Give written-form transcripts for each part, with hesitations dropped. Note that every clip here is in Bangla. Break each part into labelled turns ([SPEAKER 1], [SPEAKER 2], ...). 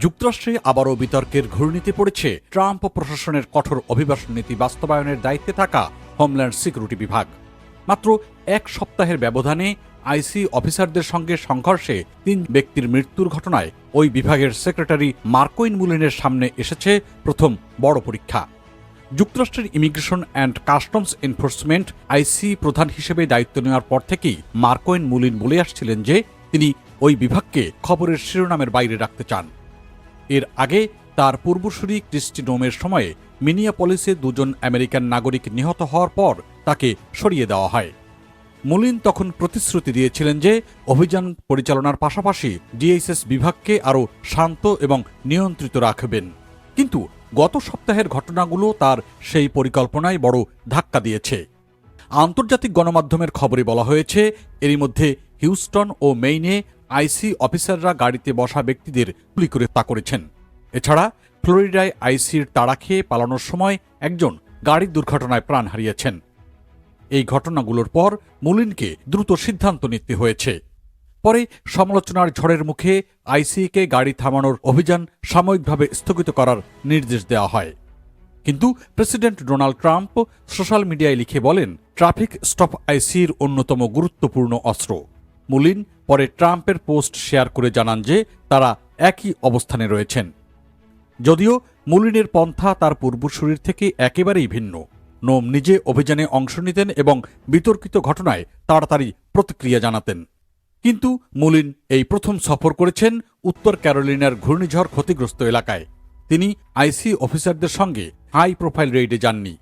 [SPEAKER 1] যুক্তরাষ্ট্রে আবারও বিতর্কের ঘূর্ণিতে পড়েছে ট্রাম্প প্রশাসনের কঠোর অভিবাসন নীতি বাস্তবায়নের দায়িত্বে থাকা হোমল্যান্ড সিকিউরিটি বিভাগ। মাত্র এক সপ্তাহের ব্যবধানে আইসি অফিসারদের সঙ্গে সংঘর্ষে ৩ ব্যক্তির মৃত্যুর ঘটনায় ওই বিভাগের সেক্রেটারি মার্কোইন মুলিনের সামনে এসেছে প্রথম বড় পরীক্ষা। যুক্তরাষ্ট্রের ইমিগ্রেশন অ্যান্ড কাস্টমস এনফোর্সমেন্ট আইসি প্রধান হিসেবে দায়িত্ব নেওয়ার পর থেকেই মার্কোইন মুলিন বলে আসছিলেন যে তিনি ওই বিভাগকে খবরের শিরোনামের বাইরে রাখতে চান। এর আগে তার পূর্বসূরি ক্রিস্টি নোমের সময়ে মিনিয়াপলিসে ২ জন আমেরিকান নাগরিক নিহত হওয়ার পর তাকে সরিয়ে দেওয়া হয়। মুলিন তখন প্রতিশ্রুতি দিয়েছিলেন যে অভিযান পরিচালনার পাশাপাশি ডিএইচএস বিভাগকে আরও শান্ত এবং নিয়ন্ত্রিত রাখবেন। কিন্তু গত সপ্তাহের ঘটনাগুলো তার সেই পরিকল্পনায় বড় ধাক্কা দিয়েছে। আন্তর্জাতিক গণমাধ্যমের খবরে বলা হয়েছে, এরই মধ্যে হিউস্টন ও মেইনে আইসি অফিসাররা গাড়িতে বসা ব্যক্তিদের গুলি করে হত্যা করেছেন। এছাড়া ফ্লোরিডায় আইসির তাড়া খেয়ে পালানোর সময় একজন গাড়ির দুর্ঘটনায় প্রাণ হারিয়েছেন। এই ঘটনাগুলোর পর মুলিনকে দ্রুত সিদ্ধান্ত নিতে হয়েছে। পরে সমালোচনার ঝড়ের মুখে আইসিকে গাড়ি থামানোর অভিযান সাময়িকভাবে স্থগিত করার নির্দেশ দেওয়া হয়। কিন্তু প্রেসিডেন্ট ডোনাল্ড ট্রাম্প সোশ্যাল মিডিয়ায় লিখে বলেন, ট্রাফিক স্টপ আইসির অন্যতম গুরুত্বপূর্ণ অস্ত্র। মুলিন পরে ট্রাম্পের পোস্ট শেয়ার করে জানান যে তারা একই অবস্থানে রয়েছেন। যদিও মুলিনের পন্থা তার পূর্বসূরির থেকে একেবারেই ভিন্ন। নোম নিজে অভিযানে অংশ নিতেন এবং বিতর্কিত ঘটনায় তাড়াতাড়ি প্রতিক্রিয়া জানাতেন। কিন্তু মুলিন এই প্রথম সফর করেছেন উত্তর ক্যারোলিনার ঘূর্ণিঝড় ক্ষতিগ্রস্ত এলাকায়। তিনি আইসি অফিসারদের সঙ্গে হাই প্রোফাইল রেইডে যাননি।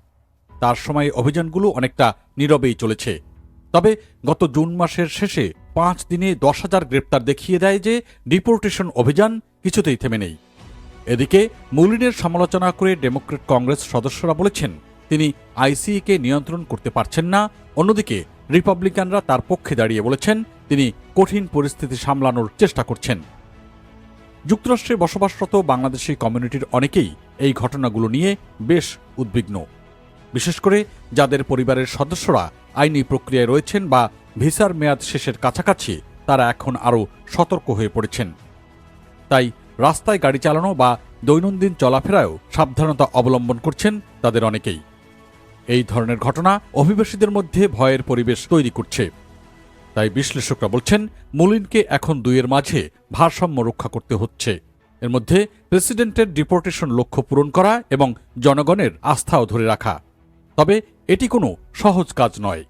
[SPEAKER 1] তার সময় অভিযানগুলো অনেকটা নীরবেই চলেছে। তবে গত জুন মাসের শেষে 5 দিনে 10,000 গ্রেপ্তার দেখিয়ে দেয় যে ডিপোর্টেশন অভিযান কিছুতেই থেমে নেই। এদিকে মুলিনের সমালোচনা করে ডেমোক্র্যাট কংগ্রেস সদস্যরা বলেছেন তিনি আইসিকে নিয়ন্ত্রণ করতে পারছেন না। অন্যদিকে রিপাবলিকানরা তার পক্ষে দাঁড়িয়ে বলেছেন তিনি কঠিন পরিস্থিতি সামলানোর চেষ্টা করছেন। যুক্তরাষ্ট্রে বসবাসরত বাংলাদেশি কমিউনিটির অনেকেই এই ঘটনাগুলো নিয়ে বেশ উদ্বিগ্ন। বিশেষ করে যাদের পরিবারের সদস্যরা আইনি প্রক্রিয়ায় রয়েছেন বা ভিসার মেয়াদ শেষের কাছাকাছি, তারা এখন আরও সতর্ক হয়ে পড়েছেন। তাই রাস্তায় গাড়ি চালানো বা দৈনন্দিন চলাফেরায়ও সাবধানতা অবলম্বন করছেন তাদের অনেকেই। এই ধরনের ঘটনা অভিবাসীদের মধ্যে ভয়ের পরিবেশ তৈরি করছে। তাই বিশ্লেষকরা বলছেন মুলিনকে এখন দুইয়ের মাঝে ভারসাম্য রক্ষা করতে হচ্ছে। এর মধ্যে প্রেসিডেন্টের ডিপোর্টেশন লক্ষ্য পূরণ করা এবং জনগণের আস্থাও ধরে রাখা। তবে এটি কোনো সহজ কাজ নয়।